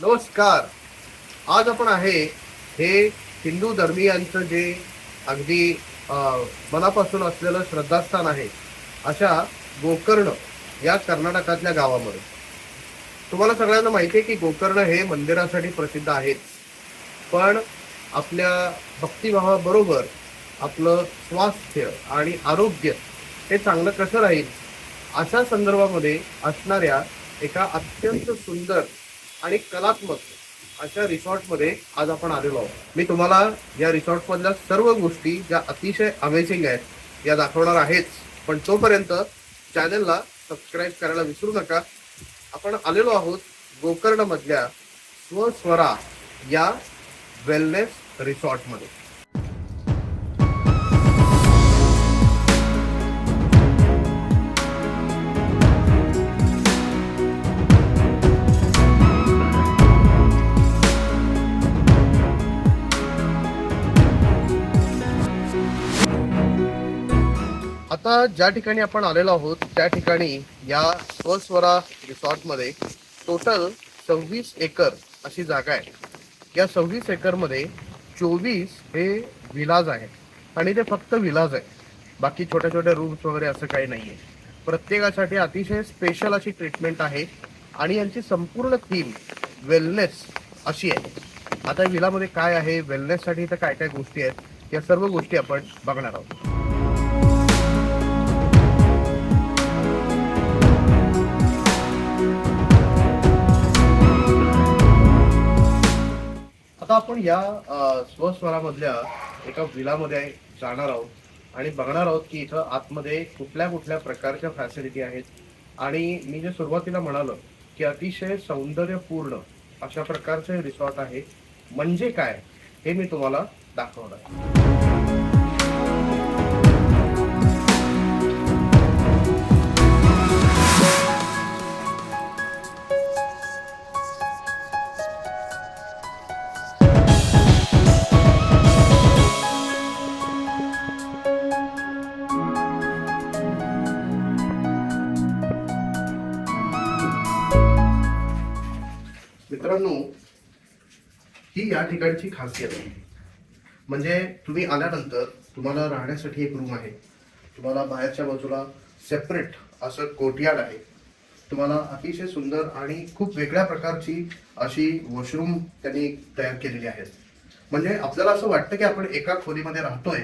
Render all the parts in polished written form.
नमस्कार. आज आपण आहे हे हिंदू धर्मीयांचं जे अगदी अ, मनापासून असलेलं श्रद्धास्थान आहे अशा गोकर्ण या कर्नाटकातल्या गावामध्ये. तुम्हाला सगळ्यांना माहिती आहे की गोकर्ण हे मंदिरासाठी प्रसिद्ध आहेत, पण आपल्या भक्तिभावाबरोबर आपलं स्वास्थ्य आणि आरोग्य हे चांगलं कसं राहील अशा संदर्भामध्ये असणाऱ्या एका अत्यंत सुंदर आणि कलात्मक अशा रिसॉर्टमध्ये आज आपण आलेलो आहोत. मी तुम्हाला या रिसॉर्टमधल्या सर्व गोष्टी ज्या अतिशय अमेझिंग आहेत या दाखवणार आहेच, पण तोपर्यंत चॅनलला सबस्क्राईब करायला विसरू नका. आपण आलेलो आहोत गोकर्णमधल्या स्वस्वरा या वेलनेस रिसॉर्टमध्ये. आता ज्या ठिकाणी आपण आलेलो आहोत त्या ठिकाणी या स्वस्वरा रिसॉर्टमध्ये टोटल 26 एकर अशी जागा आहे. या 26 एकरमध्ये 24 हे विलाज आहेत आणि ते फक्त विलाज आहे. बाकी छोट्या छोट्या रूम्स वगैरे असं काही नाही आहे. प्रत्येकासाठी अतिशय स्पेशल अशी ट्रीटमेंट आहे आणि यांची संपूर्ण थीम वेलनेस अशी आहे. आता विलामध्ये काय आहे, वेलनेससाठी तर काय काय गोष्टी आहेत, या सर्व गोष्टी आपण बघणार आहोत. आता आपण या स्वस्वरामधल्या एका विलामध्ये जाणार आहोत आणि बघणार आहोत की इथं आतमध्ये कुठल्या कुठल्या प्रकारच्या फॅसिलिटी आहेत. आणि मी जे सुरुवातीला म्हणालो की अतिशय सौंदर्यपूर्ण अशा प्रकारचे रिसॉर्ट आहे, म्हणजे काय हे मी तुम्हाला दाखवणार. मित्रांनो, ही या ठिकाणची खासियत आहे. म्हणजे तुम्ही आल्यानंतर तुम्हाला राहण्यासाठी एक रूम आहे, तुम्हाला बाहेरच्या बाजूला सेपरेट असं कोर्टयार्ड आहे, तुम्हाला अतिशय सुंदर आणि खूप वेगळ्या प्रकारची अशी वॉशरूम त्यांनी तयार केलेली आहेत. म्हणजे आपल्याला असं वाटतं की आपण एका खोलीमध्ये राहतोय,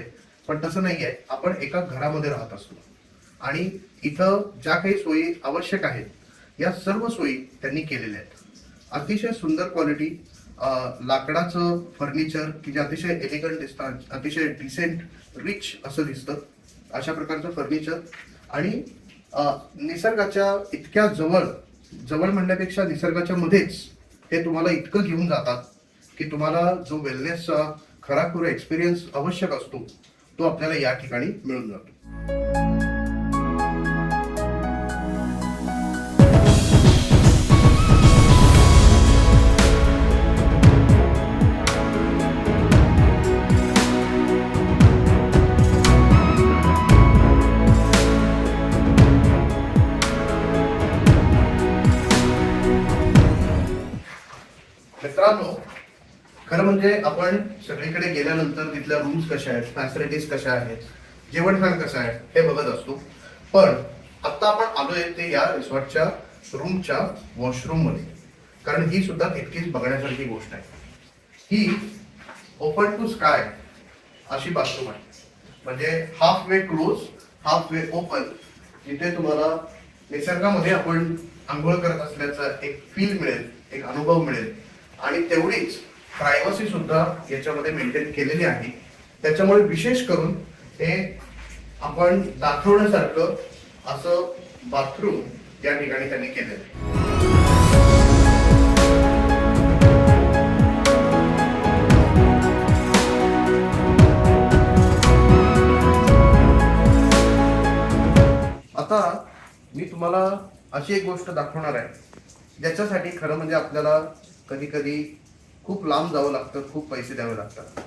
पण तसं नाही आहे. आपण एका घरामध्ये राहत असतो आणि इथं ज्या काही सोयी आवश्यक आहेत या सर्व सोयी त्यांनी केलेल्या आहेत. अतिशय सुंदर क्वालिटी लाकडाचं फर्निचर की जे अतिशय एलिगंट दिसतं, अतिशय डिसेंट रिच असं दिसतं, अशा प्रकारचं फर्निचर. आणि निसर्गाच्या इतक्या जवळ जवळ म्हणण्यापेक्षा निसर्गाच्या मध्येच ते तुम्हाला इतकं घेऊन जातात की तुम्हाला जो वेलनेसचा खराखुरा एक्सपिरियन्स आवश्यक असतो तो आपल्याला या ठिकाणी मिळून जातो. मित्रांनो, खरं म्हणजे आपण सगळीकडे गेल्यानंतर तिथल्या रूम्स कशा आहेत, फॅसिलिटीज कशा आहेत, जेवणखाण कसं आहे हे बघत असतो. पण आता आपण आलोय ते या रिसॉर्टच्या रूमच्या वॉशरूम मध्ये, कारण ही सुद्धा तितकीच बघण्यासारखी गोष्ट आहे. ही ओपन टू स्काय अशी बाथरूम आहे. म्हणजे half way close half way open, जिथे तुम्हाला निसर्गामध्ये आपण आंघोळ करत असल्याचा एक फील मिळेल, एक अनुभव मिळेल. आणि तेवढीच प्रायव्हसी सुद्धा याच्यामध्ये मेंटेन केलेली आहे. त्याच्यामुळे विशेष करून हे आपण दाखवण्यासारखं असं बाथरूम या ठिकाणी त्यांनी केलेलं आहे. आता मी तुम्हाला अशी एक गोष्ट दाखवणार आहे ज्याच्यासाठी खरं म्हणजे आपल्याला कधी कधी खूप लांब जावं लागतं, खूप पैसे द्यावे लागतात.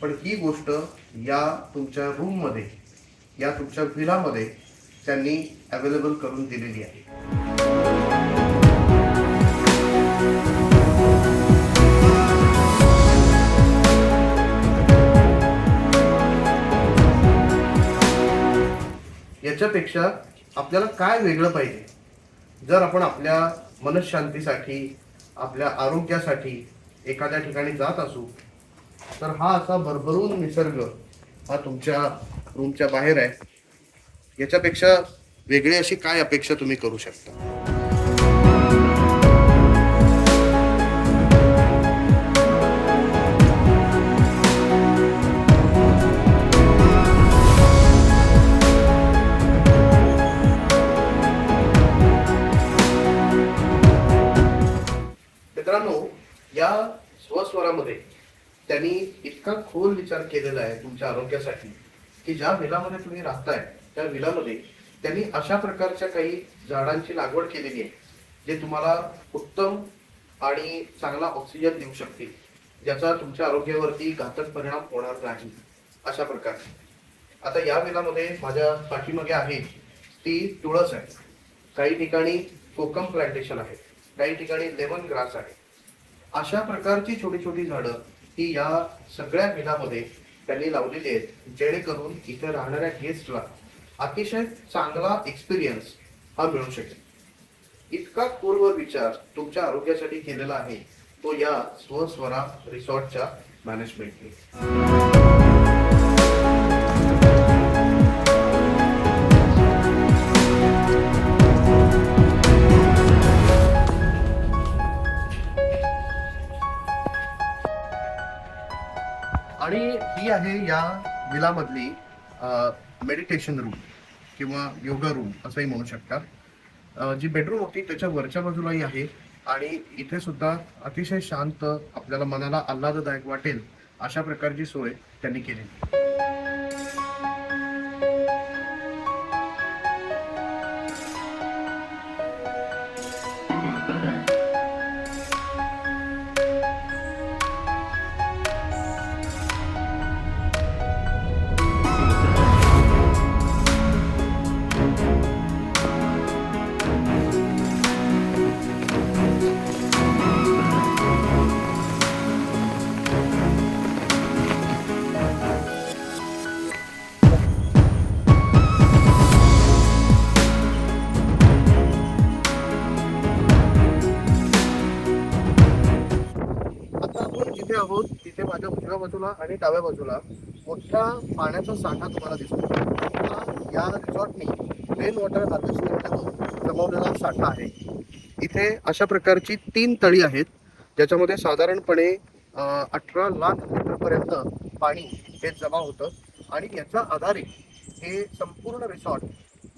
पण ही गोष्ट या तुमच्या रूममध्ये, या तुमच्या विलामध्ये त्यांनी अवेलेबल करून दिलेली आहे. याच्यापेक्षा आपल्याला काय वेगळं पाहिजे? जर आपण आपल्या मनशांतीसाठी, आपल्या आरोग्यासाठी एखाद्या ठिकाणी जात असू, तर हा असा भरभरून निसर्ग हा तुमच्या रूमच्या बाहेर आहे. याच्यापेक्षा वेगळी अशी काय अपेक्षा तुम्ही करू शकता? मित्रांनो, या स्वस्वरामध्ये त्यांनी इतका खोल विचार केलेला आहे तुमच्या आरोग्यासाठी की ज्या विलामध्ये तुम्ही राहताय त्या विलामध्ये त्यांनी अशा प्रकारच्या काही झाडांची लागवड केलेली आहे जे तुम्हाला उत्तम आणि चांगला ऑक्सिजन देऊ शकतील, ज्याचा तुमच्या आरोग्यावरती घातक परिणाम होणार नाही. अशा प्रकारे आता या विलामध्ये माझ्या पाठीमागे आहे ती तुळस आहे, काही ठिकाणी कोकम प्लांटेशन आहे, काही ठिकाणी लेमन ग्रास आहे. अशा प्रकारची छोटी छोटी झाडं ही या सगळ्या विलामध्ये त्यांनी लावलेली आहेत, जेणेकरून इथे राहणाऱ्या गेस्टला अतिशय चांगला एक्सपिरियन्स हा मिळू शकेल. इतका खोलवर विचार तुमच्या आरोग्यासाठी केलेला आहे तो या स्वस्वरा रिसॉर्टच्या मॅनेजमेंटने. आणि ही आहे या विलामधली मेडिटेशन रूम किंवा योगा रूम असंही म्हणू शकता. जी बेडरूम होती त्याच्या वरच्या बाजूलाही आहे आणि इथे सुद्धा अतिशय शांत, आपल्याला मनाला आल्हाददायक वाटेल अशा प्रकारची सोय त्यांनी केली. जिथे आहोत तिथे माझ्या उजव्या बाजूला आणि डाव्या बाजूला मोठा पाण्याचा साठा तुम्हाला दिसतो. हा या रिसॉर्टनी रेन वॉटर हार्वेस्टिंग जमवलेला साठा आहे. इथे अशा प्रकारची 3 तळी आहेत ज्याच्यामध्ये साधारणपणे 18 लाख लिटरपर्यंत पाणी हे जमा होतं आणि याच्या आधारे हे संपूर्ण रिसॉर्ट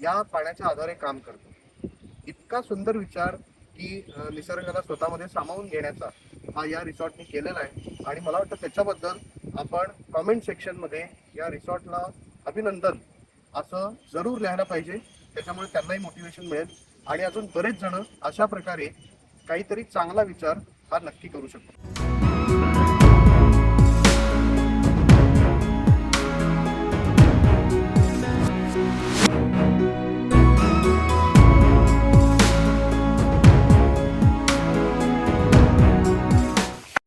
या पाण्याच्या आधारे काम करतं. इतका सुंदर विचार की निसर्गाला स्वतःमध्ये सामावून घेण्याचा हा या रिसॉर्टने केलेला आहे आणि मला वाटतं त्याच्याबद्दल आपण कमेंट सेक्शनमध्ये या रिसॉर्टला अभिनंदन असं जरूर लिहायला पाहिजे. त्याच्यामुळे त्यांनाही मोटिवेशन मिळेल आणि अजून बरेच जण अशा प्रकारे काहीतरी चांगला विचार हा नक्की करू शकतो.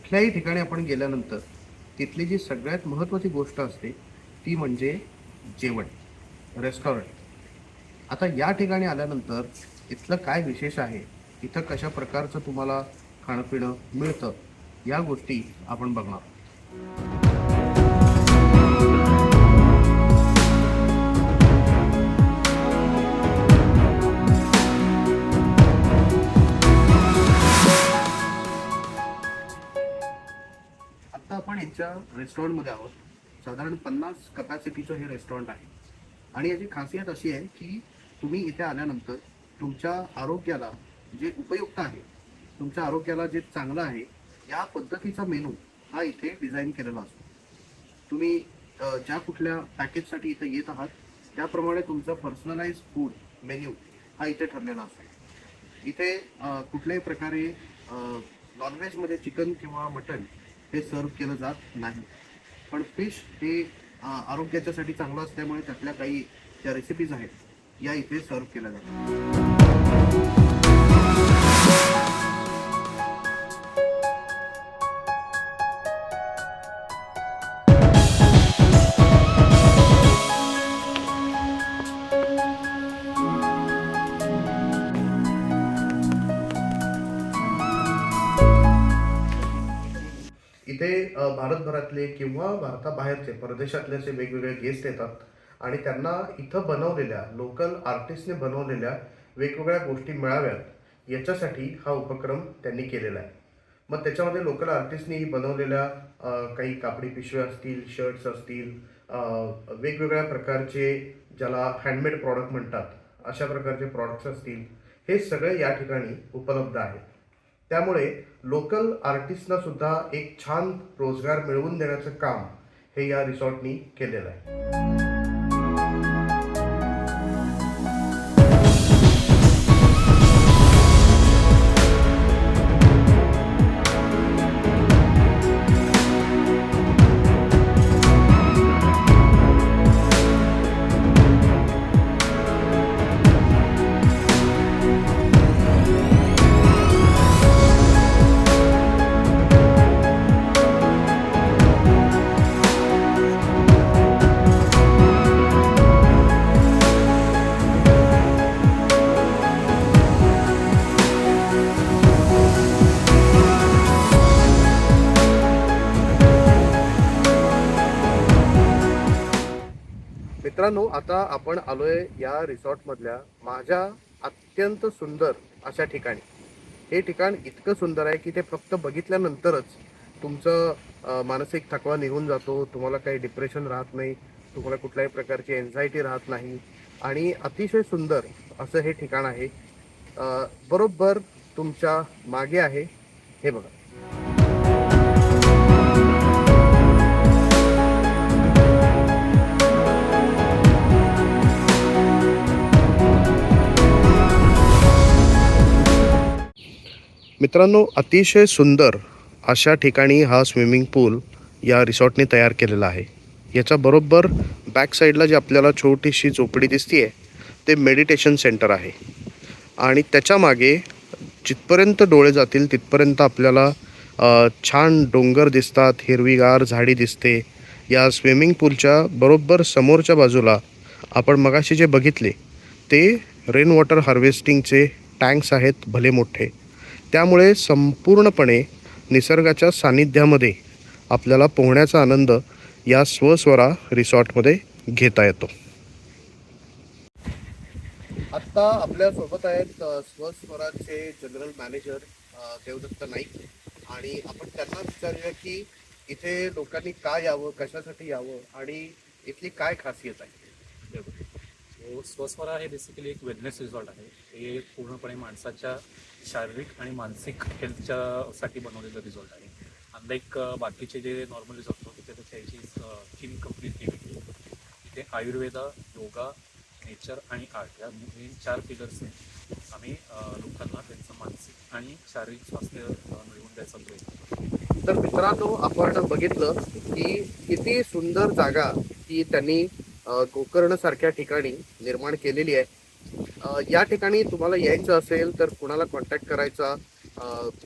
कुठल्याही ठिकाणी आपण गेल्यानंतर तिथली जी सगळ्यात महत्त्वाची गोष्ट असते ती म्हणजे जेवण, रेस्टॉरंट. आता या ठिकाणी आल्यानंतर इथलं काय विशेष आहे, इथं कशा प्रकारचं तुम्हाला खाणं पिणं मिळतं, या गोष्टी आपण बघणार. आपण यांच्या रेस्टॉरंटमध्ये आहोत. साधारण 50 कपॅसिटीचं हे रेस्टॉरंट आहे आणि याची खासियत अशी आहे की तुम्ही इथे आल्यानंतर तुमच्या आरोग्याला जे उपयुक्त आहे, तुमच्या आरोग्याला जे चांगलं आहे, या पद्धतीचा मेनू हा इथे डिझाईन केलेला असतो. तुम्ही ज्या कुठल्या पॅकेजसाठी इथे येत आहात त्याप्रमाणे तुमचा पर्सनलाइज फूड मेन्यू हा इथे ठरलेला असतो. इथे कुठल्याही प्रकारे नॉनव्हेजमध्ये चिकन किंवा मटन हे सर्व केलं जात नाही, पण फिश हे आरोग्याच्यासाठी चांगलं असल्यामुळे त्यातल्या काही ज्या रेसिपीज आहेत या इथे सर्व केल्या जातात. इथे भारतभरातले किंवा भारताबाहेरचे परदेशातले असे वेगवेगळे गेस्ट येतात आणि त्यांना इथं बनवलेल्या लोकल आर्टिस्टने बनवलेल्या वेगवेगळ्या गोष्टी मिळाव्यात याच्यासाठी हा उपक्रम त्यांनी केलेला आहे. मग त्याच्यामध्ये लोकल आर्टिस्टनी बनवलेल्या काही कापडी पिशव्या असतील, शर्ट्स असतील, वेगवेगळ्या प्रकारचे ज्याला हँडमेड प्रॉडक्ट म्हणतात अशा प्रकारचे प्रॉडक्ट्स असतील, हे सगळे या ठिकाणी उपलब्ध आहेत. त्यामुळे लोकल आर्टिस्टना सुद्धा एक छान रोजगार मिळवून देण्याचं काम हे या रिसॉर्टनी केलेलं आहे. मित्रांनो, आता आपण आलोय या रिसॉर्टमधल्या माझ्या अत्यंत सुंदर अशा ठिकाणी. हे ठिकाण इतकं सुंदर आहे की ते फक्त बघितल्यानंतरच तुमचं मानसिक थकवा निघून जातो, तुम्हाला काही डिप्रेशन राहत नाही, तुम्हाला कुठल्याही प्रकारची एन्झायटी राहत नाही आणि अतिशय सुंदर असं हे ठिकाण आहे. बरोबर तुमच्या मागे आहे, हे बघा. मित्रांनो, अतिशय सुंदर अशा ठिकाणी हा स्विमिंग पूल या रिसॉर्टने तयार केलेला आहे. याच्या बरोबर बॅक साईडला जी आपल्याला छोटीशी झोपडी दिसते ते मेडिटेशन सेंटर आहे आणि त्याच्या मागे जिथपर्यंत डोळे जातील तिथपर्यंत आपल्याला छान डोंगर दिसतात, हिरवीगार झाडी दिसते. या स्विमिंग पूलच्या बरोबर समोरच्या बाजूला आपण मगाशी जे बघितले ते रेन वॉटर हार्वेस्टिंगचे टँक्स आहेत, भले मोठे. त्यामुळे संपूर्णपणे निसर्गाच्या सानिध्यामध्ये आपल्याला पोहण्याचा आनंद या स्वस्वरा रिसॉर्टमध्ये घेता येतो. आत्ता आपल्यासोबत आहेत स्वस्वराचे जनरल मॅनेजर देवदत्त नाईक आणि आपण त्यांना विचारूया की इथे लोकांनी काय यावं, कशासाठी यावं आणि इथली काय खासियत आहे. स्वस्वरा हे बेसिकली एक वेलनेस रिसॉर्ट आहे. हे पूर्णपणे माणसाच्या शारीरिक आणि मानसिक हेल्थच्या साठी बनवलेलं रिसॉर्ट आहे. अनलाईक बाकीचे जे नॉर्मल रिसॉर्ट होते तिथे त्याची थीम कंप्लीट केली. इथे आयुर्वेदा, योगा, नेचर आणि आर्ट या मेन 4 पिलर्सने आम्ही लोकांना त्यांचं मानसिक आणि शारीरिक स्वास्थ्य मिळवून द्यायचा प्रयत्न करतो. तर मित्रांनो, आपण बघितलं की किती सुंदर जागा ही त्यांनी गोकर्ण सारख्या ठिकाणी निर्माण केलेली आहे. या ठिकाणी तुम्हाला यायचं असेल तर कुणाला कॉन्टॅक्ट करायचा,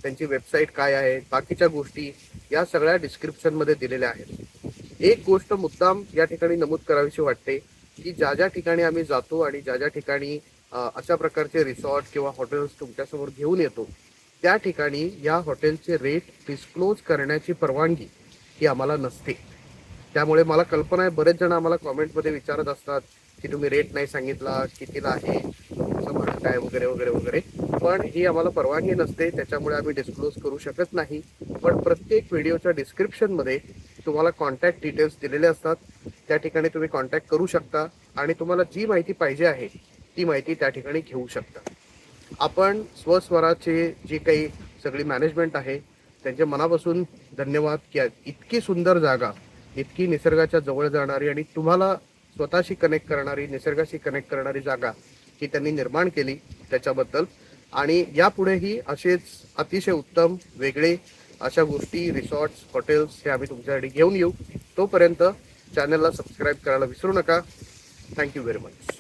त्यांची वेबसाईट काय आहे, बाकीच्या गोष्टी या सगळ्या डिस्क्रिप्शनमध्ये दिलेल्या आहेत. एक गोष्ट मुद्दाम या ठिकाणी नमूद करावीशी वाटते की ज्या ज्या ठिकाणी आम्ही जातो आणि ज्या ज्या ठिकाणी अशा प्रकारचे रिसॉर्ट किंवा हॉटेल्स तुमच्यासमोर घेऊन येतो त्या ठिकाणी या हॉटेलचे रेट डिस्क्लोज करण्याची परवानगी ही आम्हाला नसते. त्यामुळे मला कल्पना आहे बरेच जण आम्हाला कॉमेंटमध्ये विचारत असतात की तुम्ही रेट नाही सांगितला, कितीला आहे, तुमचं भाडं काय वगैरे वगैरे वगैरे. पण ही आम्हाला परवानगी नसते, त्याच्यामुळे आम्ही डिस्क्लोज करू शकत नाही. पण प्रत्येक व्हिडिओच्या डिस्क्रिप्शनमध्ये तुम्हाला कॉन्टॅक्ट डिटेल्स दिलेले असतात. त्या ठिकाणी तुम्ही कॉन्टॅक्ट करू शकता आणि तुम्हाला जी माहिती पाहिजे आहे ती माहिती त्या ठिकाणी घेऊ शकता. आपण स्वस्वराचे जी काही सगळी मॅनेजमेंट आहे त्यांचे मनापासून धन्यवाद की इतकी सुंदर जागा, इतकी निसर्गाच्या जवळ जाणारी आणि तुम्हाला स्वतःशी कनेक्ट करणारी, निसर्गाशी कनेक्ट करणारी जागा ही त्यांनी निर्माण केली त्याच्याबद्दल. आणि यापुढेही असेच अतिशय उत्तम वेगळे अशा गोष्टी, रिसॉर्ट्स, हॉटेल्स हे आम्ही तुमच्यासाठी घेऊन येऊ. तोपर्यंत चॅनलला सबस्क्राईब करायला विसरू नका. Thank you very much.